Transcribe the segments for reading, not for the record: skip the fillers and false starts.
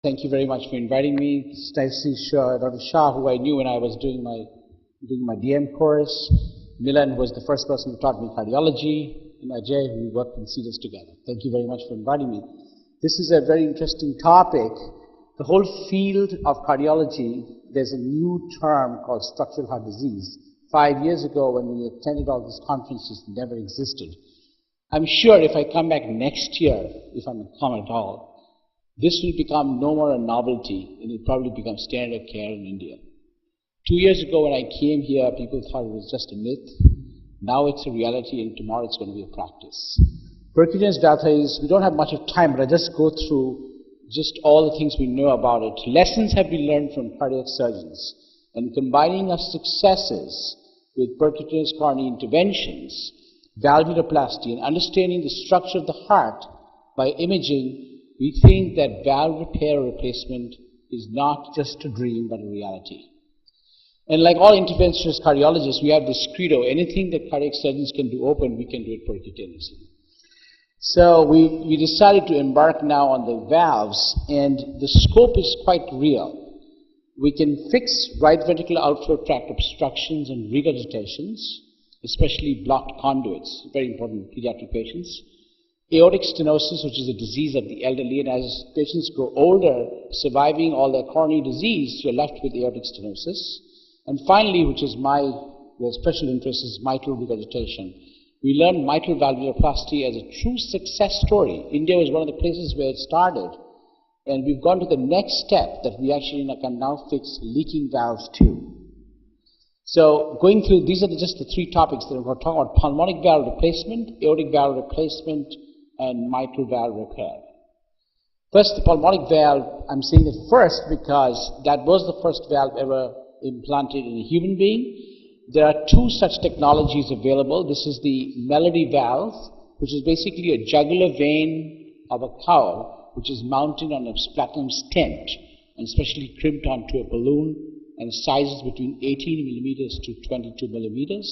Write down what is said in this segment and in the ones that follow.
Thank you very much for inviting me. It's nice to see Dr. Shah, who I knew when I was doing my DM course. Milan was the first person who taught me cardiology, and Ajay, who worked in CEDARS together. Thank you very much for inviting me. This is a very interesting topic. The whole field of cardiology, there's a new term called structural heart disease. 5 years ago, when we attended all these conferences, it never existed. I'm sure if I come back next year, if I'm come at all, this will become no more a novelty, and it will probably become standard of care in India. 2 years ago when I came here, people thought it was just a myth. Now it's a reality, and tomorrow it's going to be a practice. Percutaneous valve disease, we don't have much of time, but I'll just go through just all the things we know about it. Lessons have been learned from cardiac surgeons, and combining our successes with percutaneous coronary interventions, valvuloplasty, and understanding the structure of the heart by imaging, we think that valve repair or replacement is not just a dream, but a reality. And like all interventionist cardiologists, we have this credo: anything that cardiac surgeons can do open, we can do it percutaneously. So we decided to embark now on the valves, and the scope is quite real. We can fix right ventricular outflow tract obstructions and regurgitations, especially blocked conduits, very important in pediatric patients. Aortic stenosis, which is a disease of the elderly, and as patients grow older, surviving all their coronary disease, you're left with aortic stenosis. And finally, which is my special interest, is mitral regurgitation. We learned mitral valvuloplasty as a true success story. India was one of the places where it started, and we've gone to the next step that we actually can now fix leaking valves too. So going through, these are just the three topics that we're going to talk about: pulmonic valve replacement, aortic valve replacement, and mitral valve repair. First, the pulmonic valve, I'm saying it first because that was the first valve ever implanted in a human being. There are two such technologies available. This is the Melody valve, which is basically a jugular vein of a cow, which is mounted on a platinum stent and specially crimped onto a balloon, and sizes between 18 millimeters to 22 millimeters.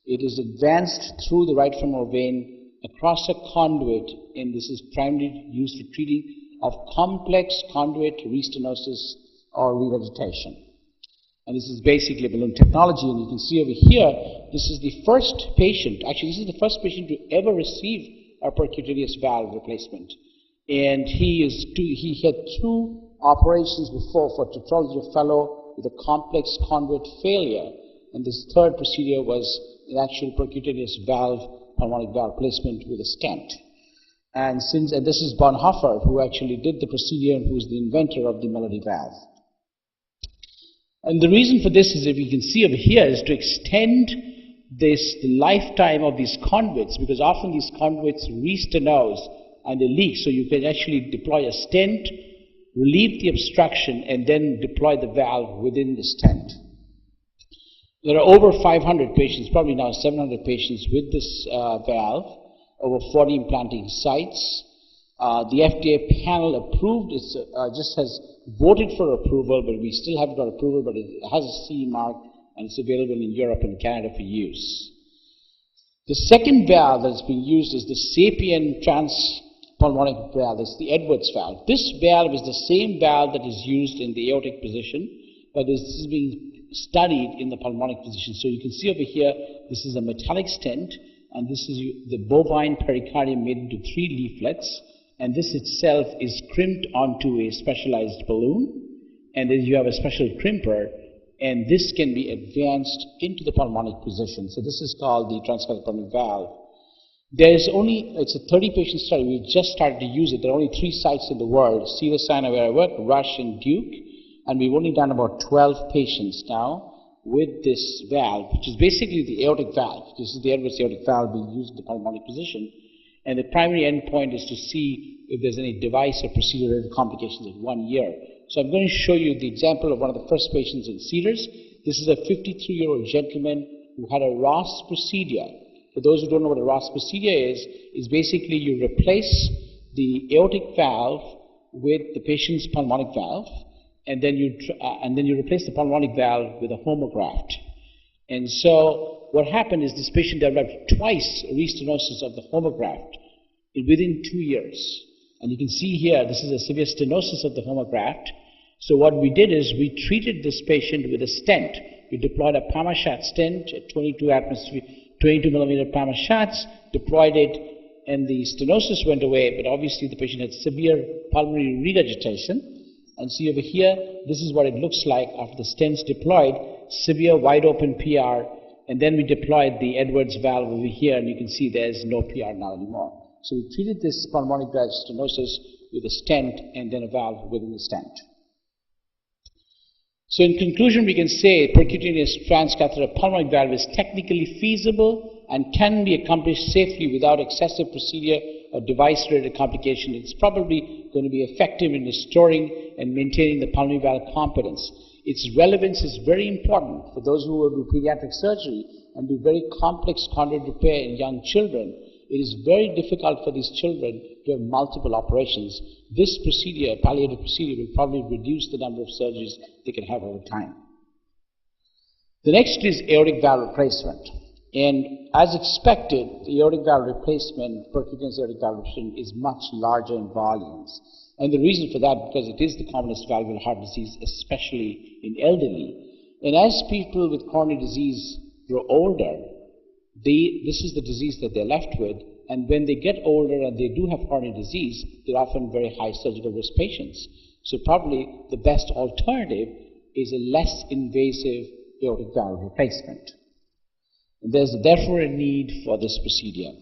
It is advanced through the right femoral vein across a conduit, and this is primarily used for treating of complex conduit restenosis or regurgitation. And this is basically a balloon technology, and you can see over here, this is the first patient, actually this is the first patient to ever receive a percutaneous valve replacement. And he had 2 operations before for tetralogy fellow with a complex conduit failure, and this third procedure was an actual percutaneous valve, pulmonic valve placement with a stent. And this is Bonhoeffer, who actually did the procedure and who is the inventor of the Melody valve. And the reason for this is, if you can see over here, is to extend the lifetime of these conduits, because often these conduits restenose and they leak, so you can actually deploy a stent, relieve the obstruction, and then deploy the valve within the stent. There are over 500 patients, probably now 700 patients with this valve, over 40 implanting sites. The FDA panel approved, it just has voted for approval, but we still haven't got approval, but it has a CE mark, and it's available in Europe and Canada for use. The second valve that's being used is the Sapien transpulmonic valve. It's the Edwards valve. This valve is the same valve that is used in the aortic position, but this is being studied in the pulmonic position. So you can see over here, this is a metallic stent, and this is the bovine pericardium made into 3 leaflets, and this itself is crimped onto a specialized balloon, and then you have a special crimper, and this can be advanced into the pulmonic position. So this is called the transcatheter pulmonic valve. It's a 30-patient study. We've just started to use it. There are only 3 sites in the world: Cedars-Sinai, where I work, Rush, and Duke. And we've only done about 12 patients now with this valve, which is basically the aortic valve. This is the Edwards aortic valve being used in the pulmonic position. And the primary endpoint is to see if there's any device or procedural complications at 1 year. So I'm going to show you the example of one of the first patients in Cedars. This is a 53-year-old gentleman who had a Ross procedure. For those who don't know what a Ross procedure is basically you replace the aortic valve with the patient's pulmonic valve, and then you replace the pulmonic valve with a homograft. And so what happened is this patient developed twice restenosis of the homograft within 2 years. And you can see here, this is a severe stenosis of the homograft. So what we did is we treated this patient with a stent. We deployed a Parmaschat stent at 22 millimeter Parmaschats, deployed it, and the stenosis went away, but obviously the patient had severe pulmonary regurgitation. And see over here, this is what it looks like after the stents deployed, severe wide open PR, and then we deployed the Edwards valve over here, and you can see there's no PR now anymore. So we treated this pulmonary stenosis with a stent and then a valve within the stent. So in conclusion, we can say percutaneous transcatheter pulmonary valve is technically feasible and can be accomplished safely without excessive procedure or device-related complication. It's probably going to be effective in restoring and maintaining the pulmonary valve competence. Its relevance is very important for those who will do pediatric surgery and do very complex conduit repair in young children. It is very difficult for these children to have multiple operations. This procedure, palliative procedure, will probably reduce the number of surgeries they can have over time. The next is aortic valve replacement. And as expected, the aortic valve replacement, percutaneous aortic valve replacement, is much larger in volumes. And the reason for that, because it is the commonest valvular heart disease, especially in elderly. And as people with coronary disease grow older, this is the disease that they're left with, and when they get older and they do have coronary disease, they're often very high surgical risk patients. So probably the best alternative is a less invasive aortic valve replacement. And there's therefore a need for this procedure.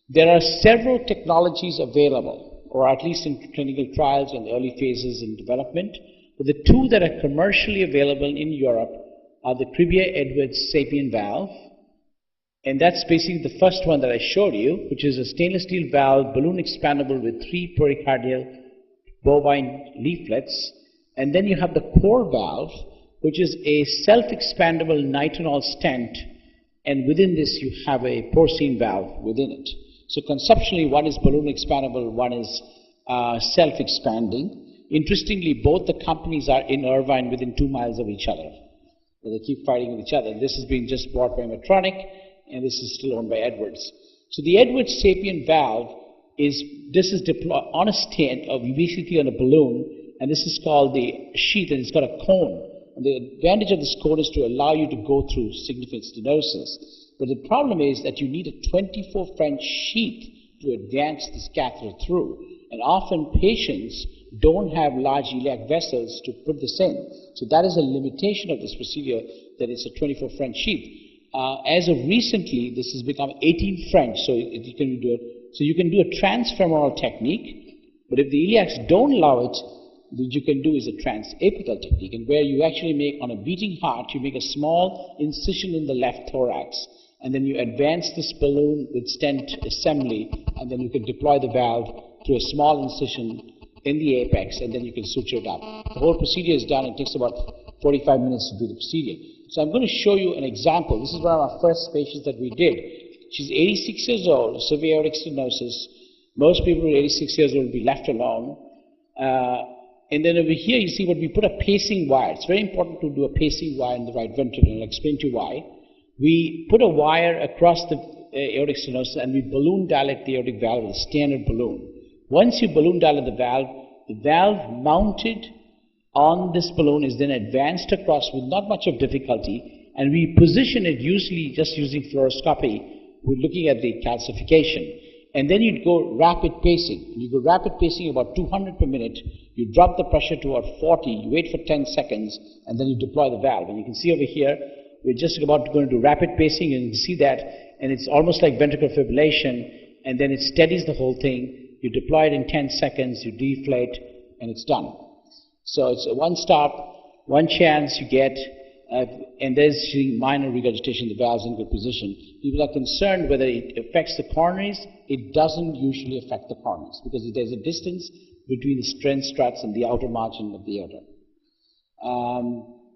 There are several technologies available, or at least in clinical trials and early phases in development, but the two that are commercially available in Europe are the Cribier-Edwards Sapien valve, and that's basically the first one that I showed you, which is a stainless steel valve, balloon expandable with 3 pericardial bovine leaflets. And then you have the core valve, which is a self-expandable nitinol stent, and within this you have a porcine valve within it. So conceptually, one is balloon expandable, one is self-expanding. Interestingly, both the companies are in Irvine within 2 miles of each other. So they keep fighting with each other. This is being just bought by Medtronic, and this is still owned by Edwards. So the Edwards Sapien valve is deployed on a stent, or basically on a balloon, and this is called the sheath, and it's got a cone. And the advantage of this cone is to allow you to go through significant stenosis. But the problem is that you need a 24 French sheath to advance this catheter through. And often patients don't have large iliac vessels to put this in. So that is a limitation of this procedure, that it's a 24 French sheath. As of recently, this has become 18 French, so you can do it. So you can do a transfemoral technique, but if the iliacs don't allow it, what you can do is a transapical technique, and where you actually make, on a beating heart, you make a small incision in the left thorax, and then you advance this balloon with stent assembly, and then you can deploy the valve through a small incision in the apex, and then you can suture it up. The whole procedure is done. It takes about 45 minutes to do the procedure. So I'm going to show you an example. This is one of our first patients that we did. She's 86 years old, severe aortic stenosis. Most people who are 86 years old will be left alone. And then over here, you see what we put a pacing wire. It's very important to do a pacing wire in the right ventricle, and I'll explain to you why. We put a wire across the aortic stenosis, and we balloon dilate the aortic valve with a standard balloon. Once you balloon dilate the valve mounted on this balloon is then advanced across with not much of difficulty, and we position it usually just using fluoroscopy. We're looking at the calcification. And then you'd go rapid pacing. You go rapid pacing about 200 per minute. You drop the pressure to about 40. You wait for 10 seconds, and then you deploy the valve. And you can see over here, we're just about to go into rapid pacing, and you can see that, and it's almost like ventricular fibrillation, and then it steadies the whole thing. You deploy it in 10 seconds, you deflate, and it's done. So it's a one stop, one chance you get, and there's minor regurgitation, the valve's in good position. People are concerned whether it affects the coronaries. It doesn't usually affect the coronaries, because there's a distance between the stent struts and the outer margin of the aorta.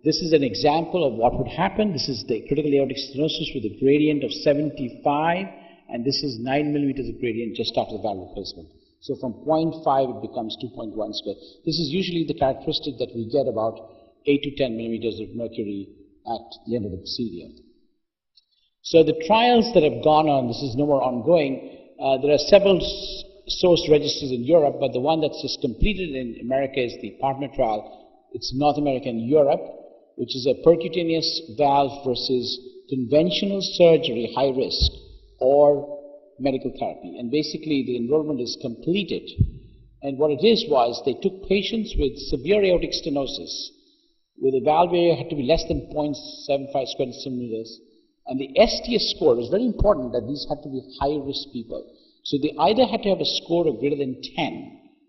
This is an example of what would happen. This is the critical aortic stenosis with a gradient of 75, and this is 9 millimeters of gradient just after the valve replacement. So from 0.5 it becomes 2.1 square. This is usually the characteristic that we get about 8 to 10 millimeters of mercury at the end of the procedure. So the trials that have gone on, this is no more ongoing, there are several source registers in Europe, but the one that's just completed in America is the partner trial. It's North America and Europe, which is a percutaneous valve versus conventional surgery, high risk, or medical therapy. And basically the enrollment is completed. And what it is was they took patients with severe aortic stenosis with a valve area had to be less than 0.75 square centimeters. And the STS score was very important that these had to be high-risk people. So they either had to have a score of greater than 10,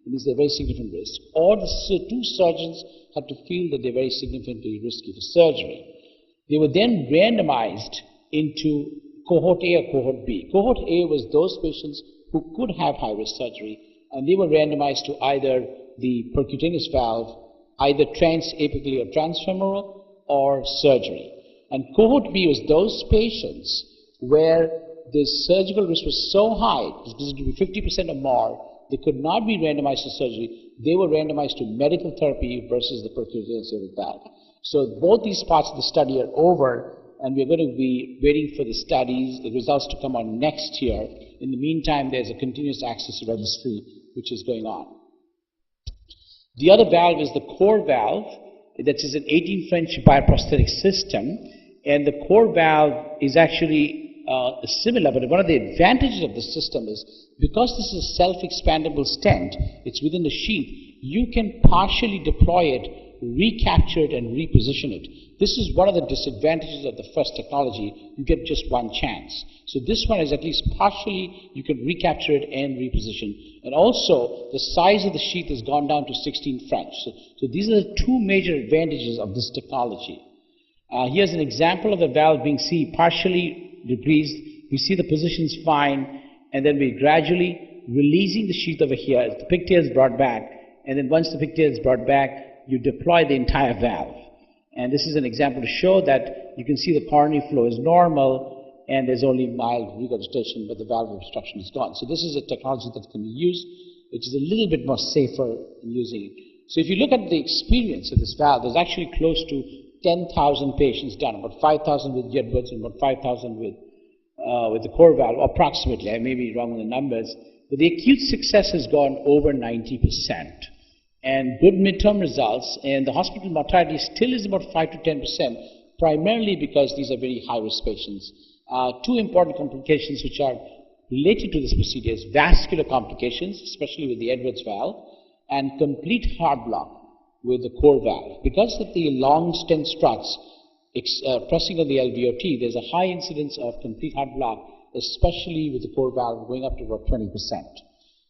and this is a very significant risk, or the two surgeons had to feel that they're very significantly risky for surgery. They were then randomized into cohort A or cohort B. Cohort A was those patients who could have high-risk surgery, and they were randomized to either the percutaneous valve, either transapically or transfemoral, or surgery. And cohort B was those patients where the surgical risk was so high, it was going to be 50% or more, they could not be randomized to surgery. They were randomized to medical therapy versus the percutaneous valve. So both these parts of the study are over, and we're going to be waiting for the studies, the results to come on next year. In the meantime, there's a continuous access registry which is going on. The other valve is the core valve. That is an 18 French bioprosthetic system, and the core valve is actually similar, but one of the advantages of the system is because this is a self-expandable stent, it's within the sheath, you can partially deploy it, recapture it, and reposition it. This is one of the disadvantages of the first technology. You get just one chance. So this one is at least partially, you can recapture it and reposition. And also, the size of the sheath has gone down to 16 French. So these are the two major advantages of this technology. Here's an example of the valve being partially decreased. We see the positions fine, and then we're gradually releasing the sheath over here. The pigtail is brought back, and then once the pigtail is brought back, you deploy the entire valve. And this is an example to show that you can see the coronary flow is normal, and there's only mild regurgitation, but the valve obstruction is gone. So this is a technology that can be used, which is a little bit more safer in using it. So if you look at the experience of this valve, there's actually close to 10,000 patients done, about 5,000 with Edwards and about 5,000 with the core valve, approximately. I may be wrong on the numbers. But the acute success has gone over 90%. And good midterm results, and the hospital mortality still is about 5 to 10%, primarily because these are very high-risk patients. Two important complications which are related to this procedure is vascular complications, especially with the Edwards valve, and complete heart block with the core valve. Because of the long stent struts pressing on the LVOT, there's a high incidence of complete heart block, especially with the core valve going up to about 20%.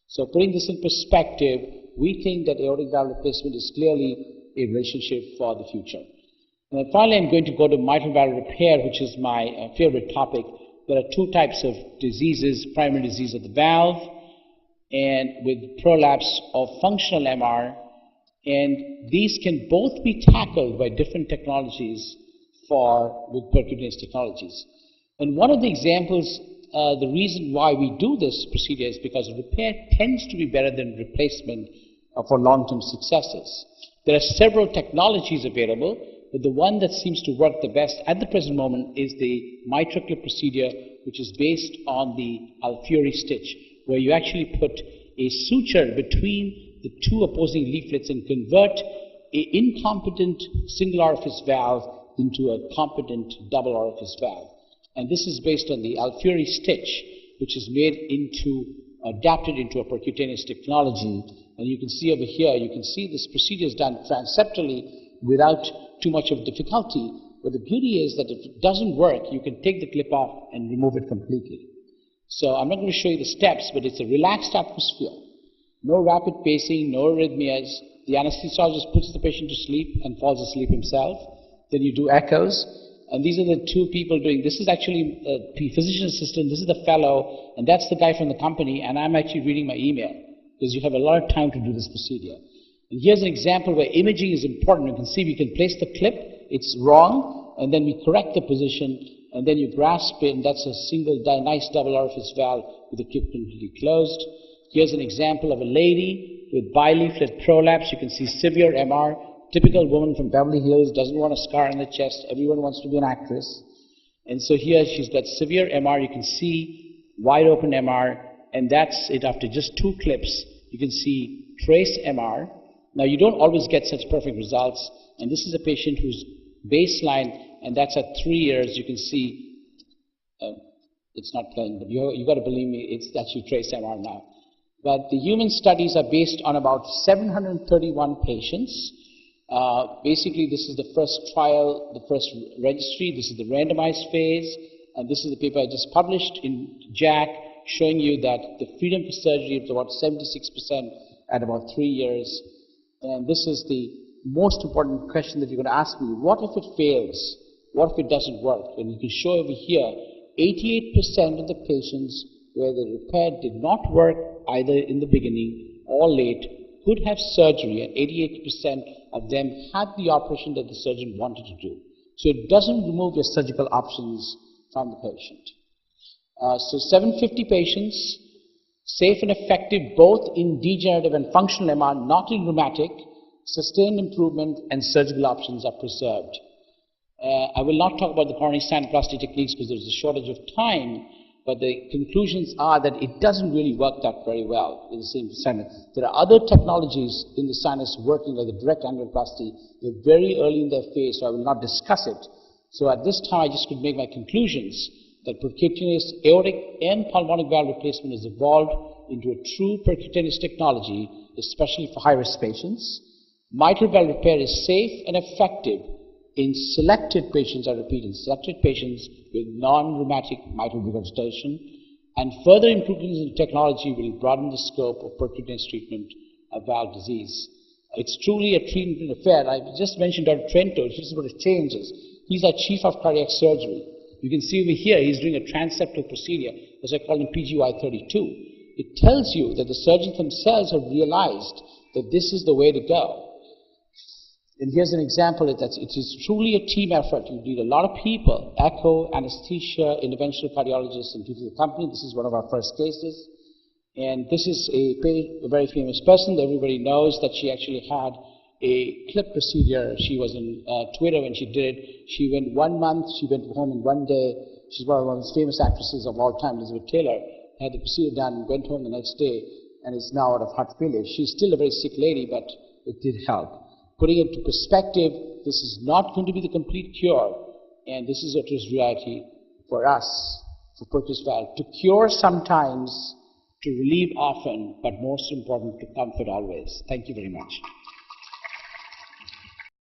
So putting this in perspective, we think that aortic valve replacement is clearly a relationship for the future. And then finally, I'm going to go to mitral valve repair, which is my favorite topic. There are two types of diseases: primary disease of the valve, and with prolapse of functional MR. And these can both be tackled by different technologies with percutaneous technologies. And one of the examples, the reason why we do this procedure is because repair tends to be better than replacement for long-term successes. There are several technologies available, but the one that seems to work the best at the present moment is the MitraClip procedure, which is based on the Alfieri stitch, where you actually put a suture between the two opposing leaflets and convert an incompetent single orifice valve into a competent double orifice valve. And this is based on the Alfieri stitch, which is adapted into a percutaneous technology. And you can see over here, you can see this procedure is done transeptally without too much of difficulty. But the beauty is that if it doesn't work, you can take the clip off and remove it completely. So I'm not going to show you the steps, but it's a relaxed atmosphere. No rapid pacing, no arrhythmias. The anesthesiologist puts the patient to sleep and falls asleep himself. Then you do echoes. And these are the two people doing, this is actually a physician assistant, this is the fellow, and that's the guy from the company, and I'm actually reading my email, because you have a lot of time to do this procedure. And here's an example where imaging is important. You can see we can place the clip, it's wrong, and then we correct the position, and then you grasp it, and that's a single, nice double orifice valve with the clip completely closed. Here's an example of a lady with bileaflet prolapse. You can see severe MR. Typical woman from Beverly Hills, doesn't want a scar on the chest. Everyone wants to be an actress. And so here she's got severe MR. You can see wide open MR. and that's it after just 2 clips. You can see trace MR. Now you don't always get such perfect results, and this is a patient whose baseline, and that's at 3 years. You can see it's not playing, but you got to believe me, it's actually trace MR now. But the human studies are based on about 731 patients. Basically, this is the first trial, the first registry. This is the randomized phase, and this is the paper I just published in JACC, showing you that the freedom for surgery is about 76% at about 3 years. And this is the most important question that you're going to ask me. What if it fails? What if it doesn't work? And you can show over here, 88% of the patients where the repair did not work either in the beginning or late could have surgery, and 88% of them had the operation that the surgeon wanted to do. So it doesn't remove your surgical options from the patient. So 750 patients, safe and effective both in degenerative and functional MR, not in rheumatic, sustained improvement, and surgical options are preserved. I will not talk about the coronary sinuplasty techniques because there's a shortage of time, but the conclusions are that it doesn't really work that very well in the same sinus. There are other technologies in the sinus working, like the direct annuloplasty. They're very early in their phase, so I will not discuss it. So at this time, I just could make my conclusions that percutaneous aortic and pulmonic valve replacement has evolved into a true percutaneous technology, especially for high-risk patients. Mitral valve repair is safe and effective in selected patients, I repeat, in selected patients with non-rheumatic mitral regurgitation, and further improvements in technology will broaden the scope of percutaneous treatment of valve disease. It's truly a treatment affair. I just mentioned Dr. Trento. This is what it changes. He's our chief of cardiac surgery. You can see over here, he's doing a transeptal procedure, as I call him PGY-32. It tells you that the surgeons themselves have realized that this is the way to go. And here's an example of that. It is truly a team effort. You need a lot of people, echo, anesthesia, interventional cardiologists, and people in the company. This is one of our first cases. And this is a very famous person that everybody knows that she actually had a clip procedure. She was on Twitter when she did it. She went 1 month, she went home in 1 day. She's one of the most famous actresses of all time, Elizabeth Taylor. Had the procedure done, went home the next day, and is now out of heart failure. She's still a very sick lady, but it did help. Putting it into perspective, this is not going to be the complete cure, and this is what is reality for us, for percutaneous valve. To cure sometimes, to relieve often, but most important, to comfort always. Thank you very much.